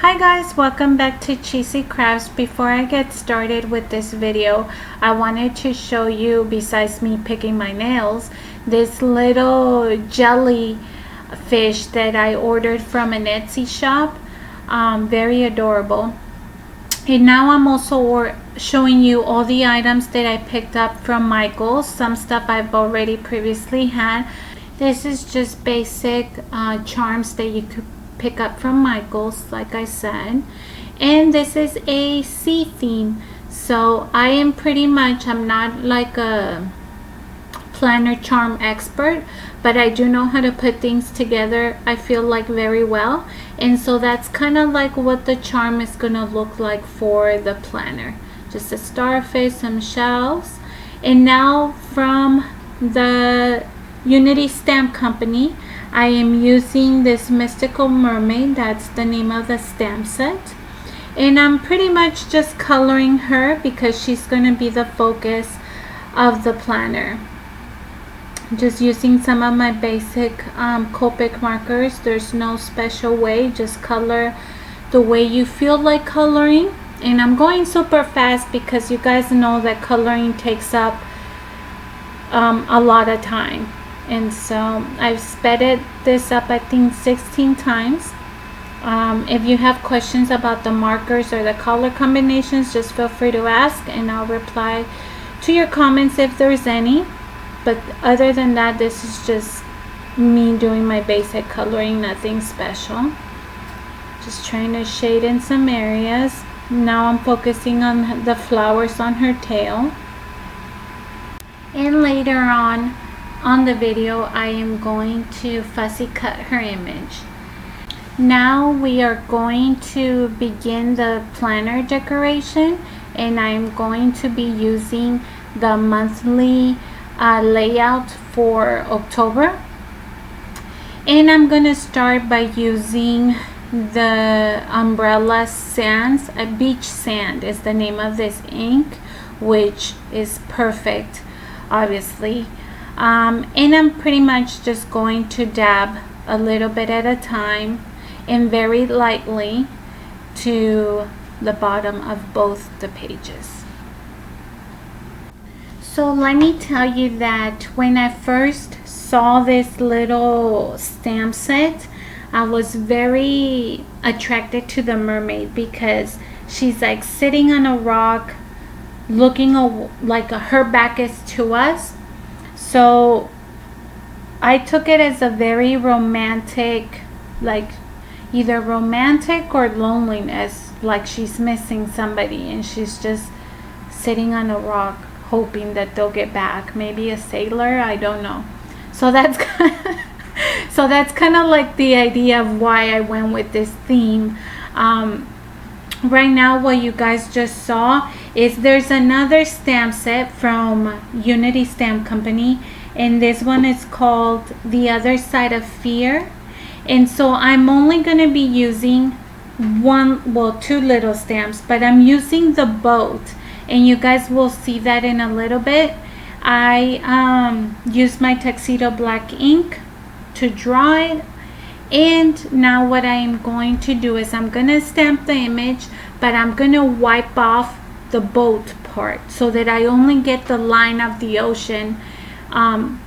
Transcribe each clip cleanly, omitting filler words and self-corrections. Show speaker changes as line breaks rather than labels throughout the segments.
Hi guys, welcome back to Cheesy Crafts. Before I get started with this video, I wanted to show you, besides me picking my nails, this little jelly fish that I ordered from an Etsy shop. Very adorable. And now I'm also showing you all the items that I picked up from Michael's. Some stuff I've already previously had. This is just basic charms that you could pick up from Michael's, like I said. And this is a sea theme. So I am I'm not like a planner charm expert, but I do know how to put things together, I feel like, very well. And so that's kind of like what the charm is gonna look like for the planner. Just a starfish, some shells. And now from the Unity Stamp Company, I am using this Mystical Mermaid. That's the name of the stamp set. And I'm pretty much just coloring her because she's going to be the focus of the planner. Just using some of my basic Copic markers. There's no special way. Just color the way you feel like coloring. And I'm going super fast because you guys know that coloring takes up a lot of time. And so I've sped this up, I think, 16 times. If you have questions about the markers or the color combinations, just feel free to ask and I'll reply to your comments if there's any. But other than that, this is just me doing my basic coloring, nothing special. Just trying to shade in some areas. Now I'm focusing on the flowers on her tail. And later on the video, I am going to fussy cut her image. Now we are going to begin the planner decoration, and I'm going to be using the monthly layout for October. And I'm going to start by using the Umbrella Sands. Beach Sand is the name of this ink, which is perfect, obviously. And I'm pretty much just going to dab a little bit at a time and very lightly to the bottom of both the pages. So let me tell you that when I first saw this little stamp set, I was very attracted to the mermaid because she's like sitting on a rock looking like her back is to us. So I took it as a very romantic, like either romantic or loneliness, like she's missing somebody and she's just sitting on a rock hoping that they'll get back. Maybe a sailor, I don't know. So that's kind of like the idea of why I went with this theme. Right now, what you guys just saw is there's another stamp set from Unity Stamp Company, and this one is called The Other Side of Fear. And so I'm only going to be using two little stamps, but I'm using the boat, and you guys will see that in a little bit. I used my Tuxedo Black ink to draw it. And now what I am going to do is I'm going to stamp the image, but I'm going to wipe off the boat part so that I only get the line of the ocean. And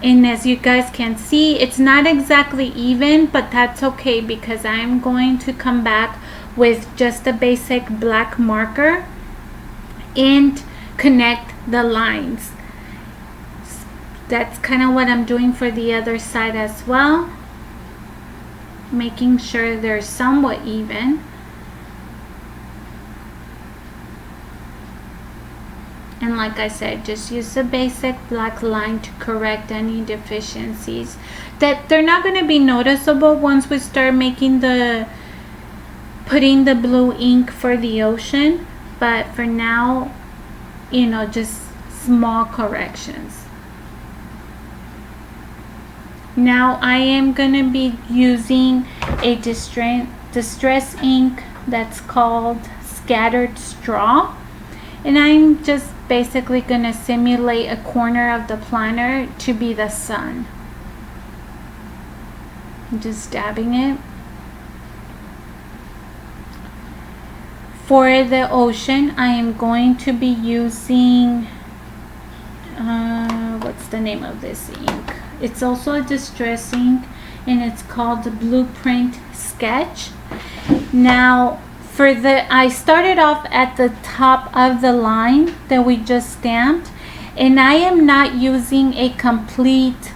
as you guys can see, it's not exactly even, but that's okay because I'm going to come back with just a basic black marker and connect the lines. That's kind of what I'm doing for the other side as well, making sure they're somewhat even. And like I said, just use the basic black line to correct any deficiencies that they're not going to be noticeable once we start putting the blue ink for the ocean. But for now, just small corrections. Now I am going to be using a distress ink that's called Scattered Straw, and I'm just basically going to simulate a corner of the planner to be the sun. I'm just dabbing it. For the ocean, I am going to be using, what's the name of this ink? It's also a distress ink, and it's called the Blueprint Sketch. Now, I started off at the top of the line that we just stamped, and I am not using a complete,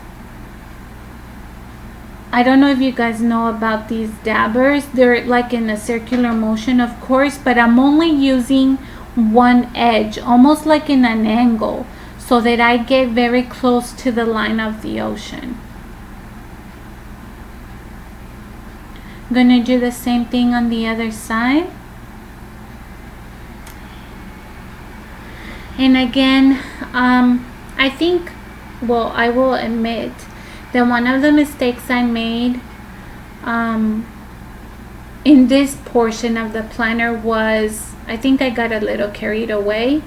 I don't know if you guys know about these dabbers. They're like in a circular motion, of course, but I'm only using one edge, almost like in an angle, so that I get very close to the line of the ocean. I'm gonna do the same thing on the other side. And again, I think, well, I will admit that one of the mistakes I made in this portion of the planner was, I think I got a little carried away.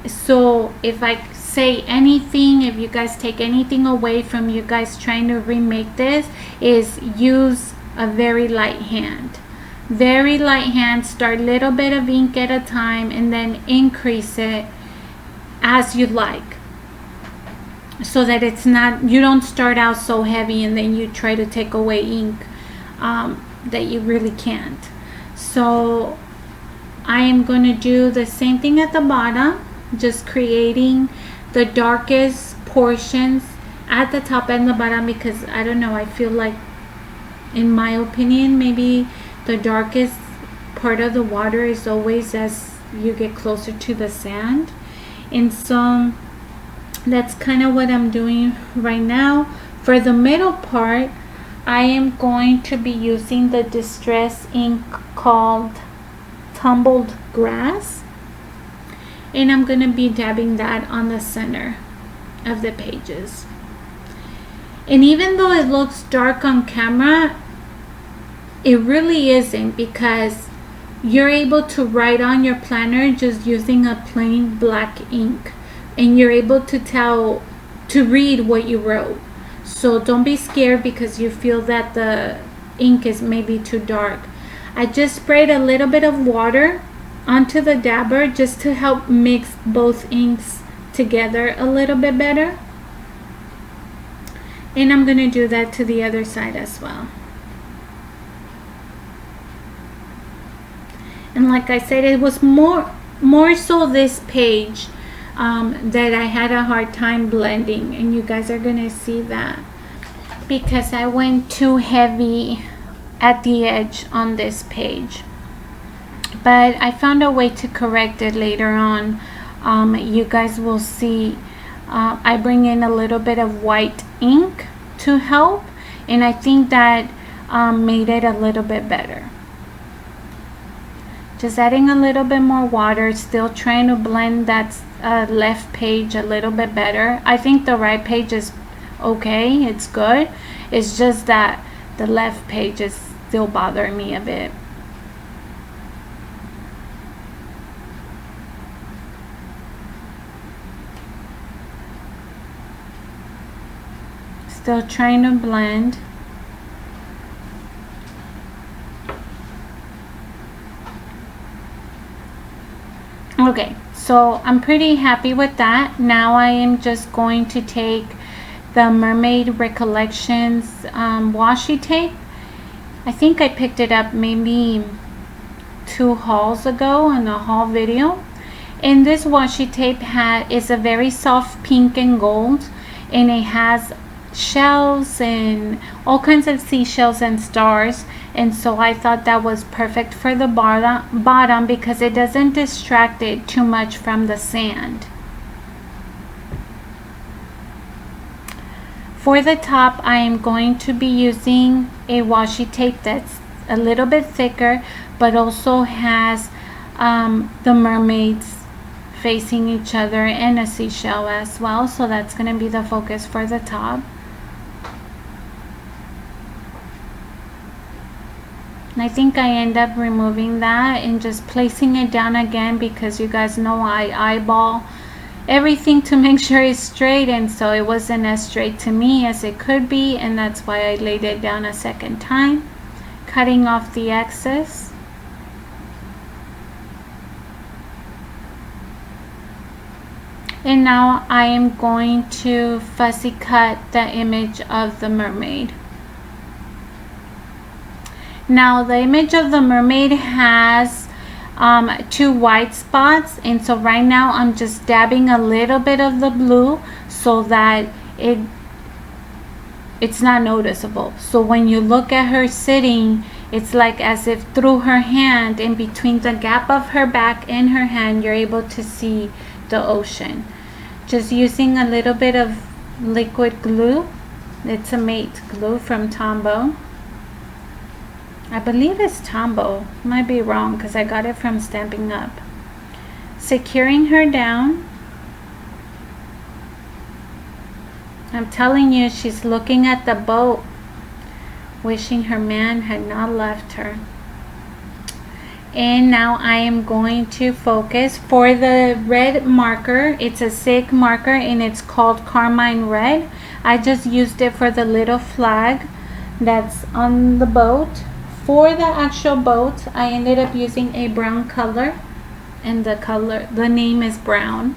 So if I say anything, if you guys take anything away from you guys trying to remake this, is use a very light hand. Very light hand. Start a little bit of ink at a time and then increase it as you like, so that it's not, you don't start out so heavy and then you try to take away ink that you really can't. So I am going to do the same thing at the bottom, just creating the darkest portions at the top and the bottom, because I don't know, I feel like, in my opinion, maybe the darkest part of the water is always as you get closer to the sand. And so that's kind of what I'm doing right now. For the middle part, I am going to be using the distress ink called Tumbled Grass, and I'm going to be dabbing that on the center of the pages. And even though it looks dark on camera, it really isn't, because you're able to write on your planner just using a plain black ink, and you're able to read what you wrote. So don't be scared because you feel that the ink is maybe too dark. I just sprayed a little bit of water onto the dabber just to help mix both inks together a little bit better. And I'm going to do that to the other side as well. And like I said, it was more so this page that I had a hard time blending, and you guys are gonna see that because I went too heavy at the edge on this page. But I found a way to correct it later on. You guys will see I bring in a little bit of white ink to help, and I think that made it a little bit better. Just adding a little bit more water, still trying to blend that left page a little bit better. I think the right page is okay, it's good. It's just that the left page is still bothering me a bit. Still trying to blend. Okay, so I'm pretty happy with that. Now I am just going to take the Mermaid Recollections washi tape. I think I picked it up maybe 2 hauls ago in a haul video. And this washi tape is a very soft pink and gold, and it has shells and all kinds of seashells and stars, and so I thought that was perfect for the bottom because it doesn't distract it too much from the sand. For the top, I am going to be using a washi tape that's a little bit thicker, but also has the mermaids facing each other and a seashell as well, so that's going to be the focus for the top. And I think I end up removing that and just placing it down again, because you guys know I eyeball everything to make sure it's straight, and so it wasn't as straight to me as it could be, and that's why I laid it down a second time, cutting off the excess. And now I am going to fussy cut the image of the mermaid. Now the image of the mermaid has 2 white spots, and so right now I'm just dabbing a little bit of the blue so that it's not noticeable. So when you look at her sitting, it's like as if through her hand, in between the gap of her back and her hand, you're able to see the ocean. Just using a little bit of liquid glue. It's a matte glue from Tombow. I believe it's Tombow. Might be wrong because I got it from Stampin' Up. Securing her down. I'm telling you, she's looking at the boat, wishing her man had not left her. And now I am going to focus for the red marker. It's a SIG marker and it's called Carmine Red. I just used it for the little flag that's on the boat. For the actual boat, I ended up using a brown color, and the name is brown.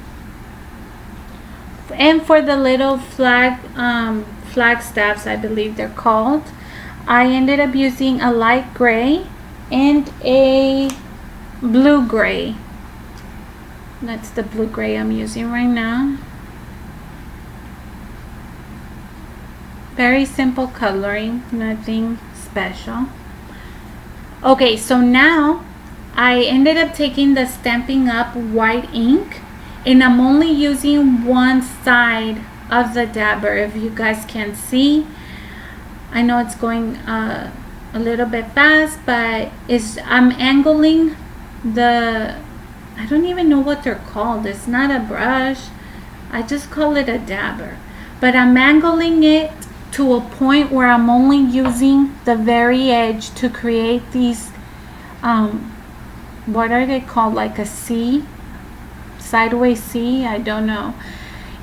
And for the little flag staffs, I believe they're called, I ended up using a light gray and a blue gray. That's the blue gray I'm using right now. Very simple coloring, nothing special. Okay, so now I ended up taking the Stampin' Up white ink, and I'm only using one side of the dabber. If you guys can see, I know it's going a little bit fast, but I'm angling I don't even know what they're called. It's not a brush. I just call it a dabber. But I'm angling it to a point where I'm only using the very edge to create these, what are they called? Like a C? Sideways C? I don't know.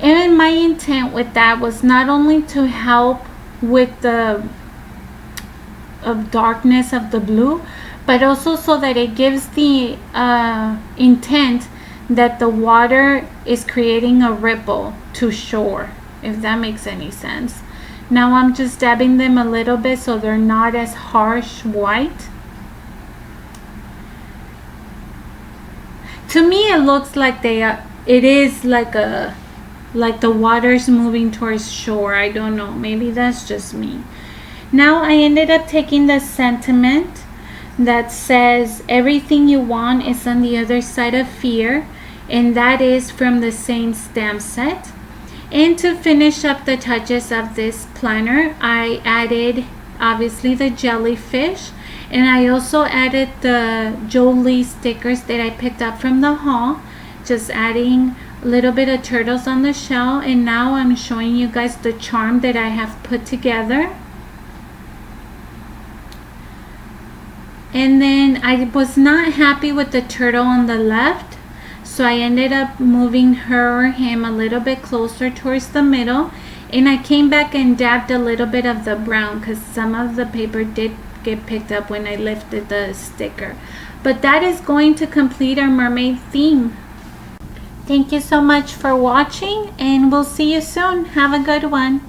And my intent with that was not only to help with the darkness of the blue, but also so that it gives the intent that the water is creating a ripple to shore, if that makes any sense. Now I'm just dabbing them a little bit so they're not as harsh white. To me it looks like it is like the water's moving towards shore. I don't know, maybe that's just me. Now I ended up taking the sentiment that says everything you want is on the other side of fear, and that is from the same stamp set. And to finish up the touches of this planner, I added obviously the jellyfish, and I also added the Jolie stickers that I picked up from the haul, just adding a little bit of turtles on the shell. And now I'm showing you guys the charm that I have put together. And then I was not happy with the turtle on the left, so I ended up moving her or him a little bit closer towards the middle, and I came back and dabbed a little bit of the brown because some of the paper did get picked up when I lifted the sticker. But that is going to complete our mermaid theme. Thank you so much for watching, and we'll see you soon. Have a good one.